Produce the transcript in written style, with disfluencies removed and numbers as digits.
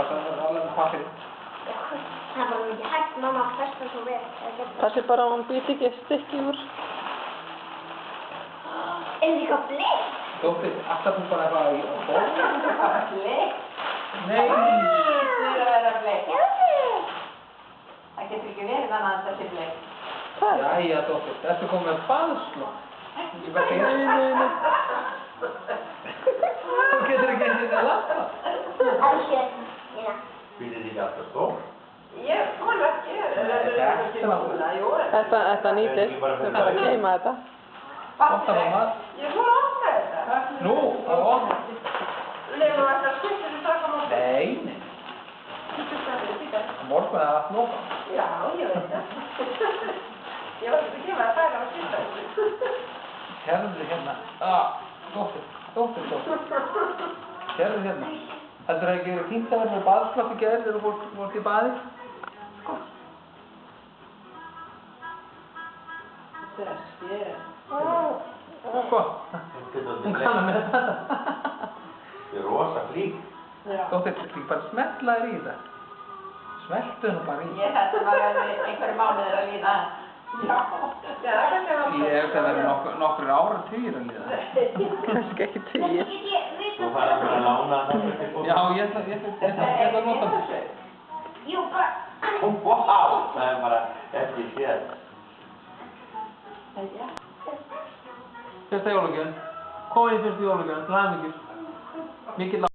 Passa alveg með pappir. Það var mikið hægt, mamma, festa svo vel. Passi bara að hún býti ekki stykki úr. Er líka bleikt? Dóttir, alltaf þú bara eitthvað í borð? Bara bleikt? Nei! Það er að vera bleikt. Já. Það getur ekki verið annað en þetta er bleikt. Jæja, dóttir, þessu komið með baðslokk. Nei. Þú getur ekki eins og þetta að lappa. Alveg, hérna. Finnir þið ekki alltaf stór? Ég skóla ekki. Þetta nýtist. Þau bara geima þetta. Óttan á maður. Ég fór að opna þetta. Nú, það var opna. Leifum að þetta skiptir þú taka móta. Nei. Morgun er allt nóg. Já, ég veit það. Ég var ekki að gefa það færa á skipta. Sérðu hérna. Dóttir. Sérðu hérna. Heldur það ekki fínt að vera með baðslokk í gær þegar þú fórst í baði? Þessi er. Sko, hún kann að með þetta. Þið er rosa flík. Dóttir, þú bara smetla þér í þetta. Smeltu nú bara í. Ég þetta var einhverju mánuðir að líða. Já, það kannski var Ég hef það verið nokkur áratugir að líða. Kannski ekki 10. Þú fara bara að lána þetta til fólk. Já, ég ætla að nota það. Jú, bara. Vá, það er bara eftir sér. Fyrsta jólagjöf. Komið í fyrsta jólagjöf, til hamingju. Mikið